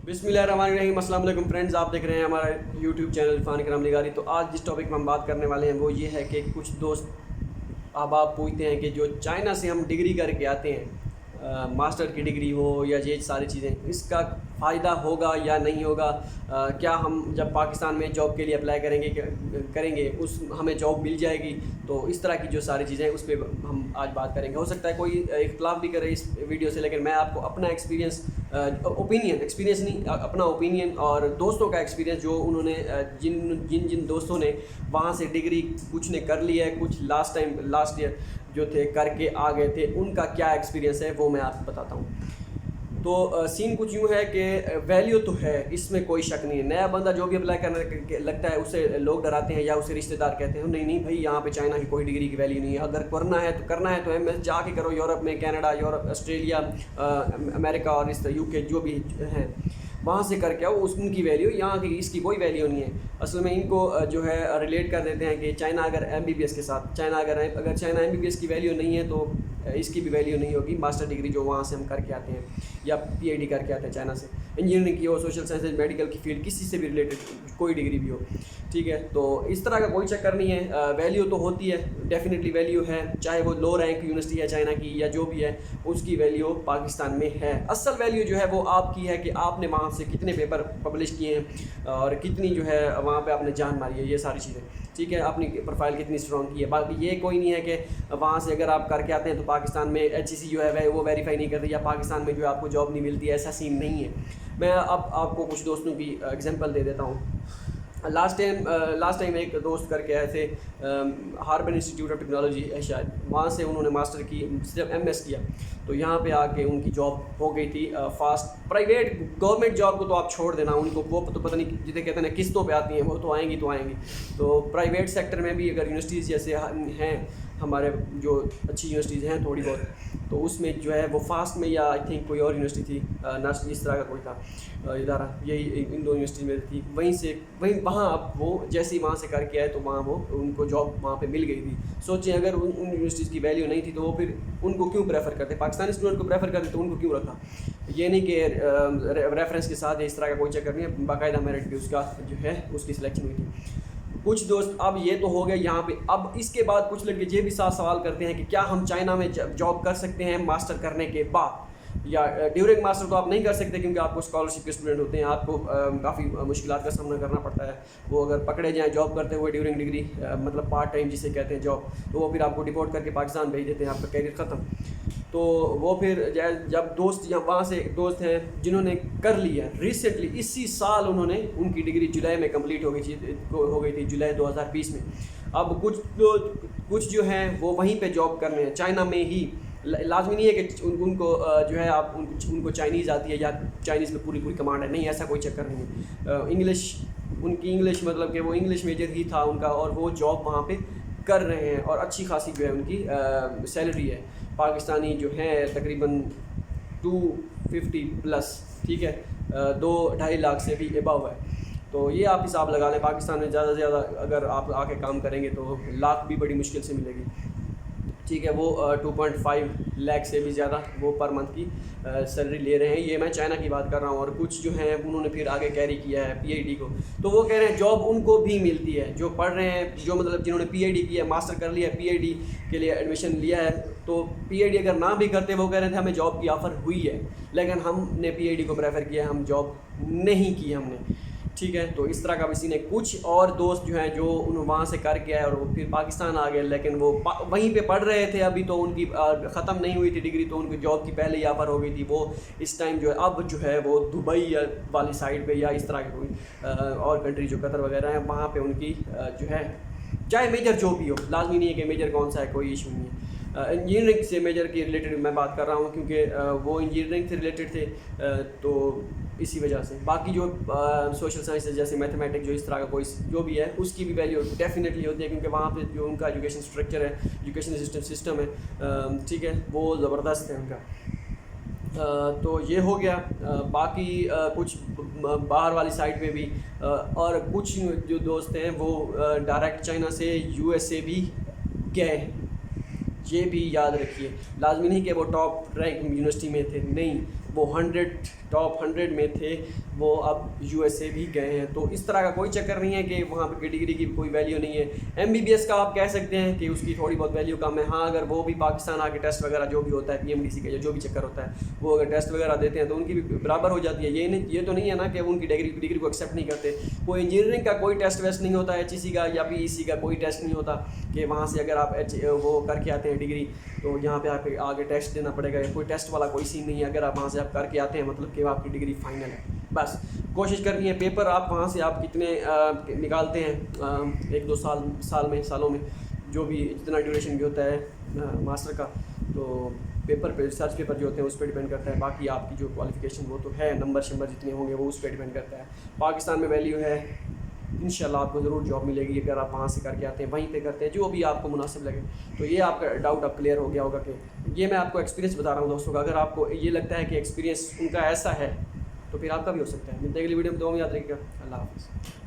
बिस्मिल्लाहिर्रहमानिर्रहीम। अस्सलाम वालेकुम फ्रेंड्स, आप देख रहे हैं हमारा यूट्यूब चैनल इरफान करम निगारी। तो आज जिस टॉपिक में हम बात करने वाले हैं वो ये है कि कुछ दोस्त अहबाब पूछते हैं कि जो चाइना से हम डिग्री करके आते हैं, मास्टर की डिग्री हो या ये सारी चीज़ें, इसका फ़ायदा होगा या नहीं होगा। क्या हम जब पाकिस्तान में जॉब के लिए अप्लाई करेंगे उस हमें जॉब मिल जाएगी। तो इस तरह की जो सारी चीज़ें हैं उस पर हम आज बात करेंगे। हो सकता है कोई इख्तलाफ भी करे इस वीडियो से, लेकिन मैं आपको अपना एक्सपीरियंस नहीं, अपना ओपिनियन और दोस्तों का एक्सपीरियंस जो उन्होंने जिन दोस्तों ने वहाँ से डिग्री कुछ ने कर लिया है, कुछ लास्ट ईयर जो थे करके आ गए थे, उनका क्या एक्सपीरियंस है वो मैं आपको बताता हूँ। तो सीन कुछ यूँ है कि वैल्यू तो है, इसमें कोई शक नहीं है। नया बंदा जो भी अप्लाई करने लगता है उसे लोग डराते हैं या उसे रिश्तेदार कहते हैं नहीं भाई यहाँ पे चाइना की कोई डिग्री की वैल्यू नहीं है। अगर करना है तो MS जाके करो, यूरोप में, कनाडा, ऑस्ट्रेलिया, अमेरिका और इस UK जो भी हैं वहाँ से करके आओ, उनकी वैल्यू, यहाँ की इसकी कोई वैल्यू नहीं है। असल में इनको जो है रिलेट कर देते हैं कि चाइना अगर MBBS के साथ, अगर चाइना MBBS की वैल्यू नहीं है तो इसकी भी वैल्यू नहीं होगी। मास्टर डिग्री जो वहाँ से हम करके आते हैं या PhD करके आते हैं चाइना से, इंजीनियरिंग की हो, सोशल साइंसेज, मेडिकल की फील्ड, किसी से भी रिलेटेड कोई डिग्री भी हो, ठीक है। तो इस तरह का कोई चक्कर नहीं है। वैल्यू तो होती है, डेफिनेटली वैल्यू है, चाहे वो लो रैंक यूनिवर्सिटी है चाइना की या जो भी है, उसकी वैल्यू पाकिस्तान में है। असल वैल्यू जो है वो आपकी है कि आपने वहाँ से कितने पेपर पब्लिश किए हैं और कितनी जो है वहाँ पे आपने जान मारी है, ये सारी चीज़ें, ठीक है। अपनी प्रोफाइल कितनी स्ट्रॉन्ग की है। बाकी ये कोई नहीं है कि वहाँ से अगर आप करके आते हैं तो पाकिस्तान में HEC जो है वो वेरीफाई नहीं करती या पाकिस्तान में जो है आपको जॉब नहीं मिलती, ऐसा सीन नहीं है। मैं अब आपको कुछ दोस्तों की एग्जांपल दे देता हूँ। लास्ट टाइम एक दोस्त करके आए थे, हार्बर इंस्टीट्यूट ऑफ टेक्नोलॉजी है शायद, वहाँ से उन्होंने मास्टर की, सिर्फ MS किया, तो यहाँ पे आके उनकी जॉब हो गई थी फास्ट। प्राइवेट गवर्नमेंट जॉब को तो आप छोड़ देना, उनको वो तो पता नहीं जिसे कहते हैं ना किस्तों पे आती हैं, वो तो आएंगी। तो प्राइवेट सेक्टर में भी अगर यूनिवर्सिटीज़ जैसे हैं हमारे, जो अच्छी यूनिवर्सिटीज़ हैं थोड़ी बहुत, तो उसमें जो है वो फास्ट में, या आई थिंक कोई और यूनिवर्सिटी थी, इस तरह का कोई था इदारा, यही इन दो यूनिवर्सिटी में थी। वहाँ अब वो जैसे ही वहाँ से करके आए तो वहाँ वो उनको जॉब वहाँ पे मिल गई थी। सोचें अगर उन यूनिवर्सिटीज़ की वैल्यू नहीं थी तो वो फिर उनको क्यों प्रेफर करते, पाकिस्तानी स्टूडेंट को प्रेफर करते, तो उनको क्यों रखा। ये नहीं कि रेफरेंस के साथ इस तरह का कोई चक्कर नहीं है, बाकायदा मेरिट भी उसका जो है उसकी सिलेक्शन हुई थी। कुछ दोस्त, अब ये तो हो गए यहाँ पे, अब इसके बाद कुछ लड़के ये भी साथ सवाल करते हैं कि क्या हम चाइना में जॉब कर सकते हैं मास्टर करने के बाद, या ड्यूरिंग मास्टर तो आप नहीं कर सकते क्योंकि आपको स्कॉलरशिप के स्टूडेंट होते हैं, आपको काफ़ी मुश्किलात का सामना करना पड़ता है। वो अगर पकड़े जाएँ जॉब करते हुए ड्यूरिंग डिग्री, मतलब पार्ट टाइम जिसे कहते हैं जॉब, तो वो फिर आपको डिपोर्ट करके पाकिस्तान भेज देते हैं, आपका कैरियर ख़त्म। तो वो फिर जब दोस्त, या वहाँ से दोस्त हैं जिन्होंने कर लिया रिसेंटली, इसी साल उन्होंने, उनकी डिग्री जुलाई में कंप्लीट हो गई थी जुलाई 2020 में। अब कुछ जो हैं वो वहीं पे जॉब कर रहे हैं चाइना में ही। लाजमी नहीं है कि उनको जो है आप उनको चाइनीज़ आती है या चाइनीज़ में पूरी कमांड है, नहीं, ऐसा कोई चक्कर नहीं है। उनकी इंग्लिश, मतलब कि वो इंग्लिश मेजर ही था उनका, और वो जॉब वहाँ पे कर रहे हैं और अच्छी खासी जो है उनकी सैलरी है। पाकिस्तानी जो है तकरीबन 250 प्लस, ठीक है, 2-2.5 लाख से भी अबव है। तो ये आप हिसाब लगा लें, पाकिस्तान में ज़्यादा से ज़्यादा अगर आप आके काम करेंगे तो लाख भी बड़ी मुश्किल से मिलेगी, ठीक है। वो 2.5 लाख से भी ज़्यादा वो पर मंथ की सैलरी ले रहे हैं। ये मैं चाइना की बात कर रहा हूँ। और कुछ जो हैं उन्होंने फिर आगे कैरी किया है PhD को, तो वो कह रहे हैं जॉब उनको भी मिलती है जो पढ़ रहे हैं, जो मतलब जिन्होंने PhD किया, मास्टर कर लिया, PhD के लिए एडमिशन लिया है। तो PhD अगर ना भी करते, वो कह रहे थे हमें जॉब की ऑफ़र हुई है लेकिन हमने PhD को प्रेफर किया, हम जॉब नहीं की हमने, ठीक है। तो इस तरह का भी सीन है। कुछ और दोस्त जो हैं जो वहाँ से करके आए और वो फिर पाकिस्तान आ गए, लेकिन वो वहीं पे पढ़ रहे थे अभी, तो उनकी ख़त्म नहीं हुई थी डिग्री, तो उनकी जॉब की पहले ही ऑफ़र हो गई थी। वो इस टाइम जो है अब जो है वो दुबई या वाली साइड पे, या इस तरह की कोई और कंट्री जो कतर वगैरह है, वहाँ पे उनकी जो है, चाहे मेजर जो भी हो, लाजमी नहीं है कि मेजर कौन सा है, कोई इशू नहीं है। इंजीनियरिंग से मेजर की रिलेटेड मैं बात कर रहा हूँ क्योंकि वो इंजीनियरिंग से रिलेटेड थे, तो इसी वजह से। बाकी जो सोशल साइंसेज जैसे मैथमेटिक्स, जो इस तरह का कोई जो भी है, उसकी भी वैल्यू डेफिनेटली होती है क्योंकि वहाँ पे जो उनका एजुकेशन स्ट्रक्चर है, एजुकेशन सिस्टम है, ठीक है, वो ज़बरदस्त है उनका। तो ये हो गया। बाकी कुछ बाहर वाली साइड में भी, और कुछ जो दोस्त हैं वो डायरेक्ट चाइना से USA भी गए, ये भी याद रखिए। लाजमी नहीं कि वो टॉप रैंक यूनिवर्सिटी में थे, नहीं, वो 100 ٹاپ 100 میں تھے وہ اب USA بھی گئے ہیں. تو اس طرح کا کوئی چکر نہیں ہے کہ وہاں پہ ڈگری کی کوئی ویلیو نہیں ہے. MBBS کا آپ کہہ سکتے ہیں کہ اس کی تھوڑی بہت ویلیو کم ہے. ہاں اگر وہ بھی پاکستان آ کے ٹیسٹ وغیرہ جو بھی ہوتا ہے PMDC کا جو بھی چکر ہوتا ہے وہ اگر ٹیسٹ وغیرہ دیتے ہیں تو ان کی بھی برابر ہو جاتی ہے. یہ تو نہیں ہے نا کہ ان کی ڈگری کو ایکسیپٹ نہیں کرتے. کوئی انجینئرنگ کا کوئی ٹیسٹ ویسٹ نہیں ہوتا, HEC کا یا PEC کا کوئی ٹیسٹ نہیں ہوتا کہ وہاں سے اگر آپ وہ کر کے آتے ہیں ڈگری تو یہاں پہ آپ آگے ٹیسٹ دینا پڑے گا. کوئی ٹیسٹ والا کوئی سین نہیں ہے. اگر آپ وہاں سے آپ کر کے آتے ہیں مطلب کہ آپ کی ڈگری فائنل ہے. بس کوشش کرنی ہے. پیپر آپ وہاں سے آپ کتنے نکالتے ہیں 1-2 سالوں میں جو بھی جتنا ڈیوریشن بھی ہوتا ہے ماسٹر کا, تو پیپر پہ ریسرچ پیپر جو ہوتے ہیں اس پہ ڈیپینڈ کرتا ہے. باقی آپ کی جو کوالیفیکیشن وہ تو ہے, نمبر جتنے ہوں گے وہ اس پہ ڈیپینڈ کرتا ہے. پاکستان میں ویلیو ہے, انشاءاللہ آپ کو ضرور جاب ملے گی اگر آپ وہاں سے کر کے آتے ہیں, وہیں پہ کرتے ہیں جو بھی آپ کو مناسب لگے. تو یہ آپ کا ڈاؤٹ اب کلیئر ہو گیا ہوگا کہ یہ میں آپ کو ایکسپیرینس بتا رہا ہوں دوستوں کا. اگر آپ کو یہ لگتا ہے کہ ایکسپیرینس ان کا ایسا ہے تو پھر آپ کا بھی ہو سکتا ہے. ملتے ہیں اگلی ویڈیو میں. دعا میں یاد رکھیے گا. اللہ حافظ.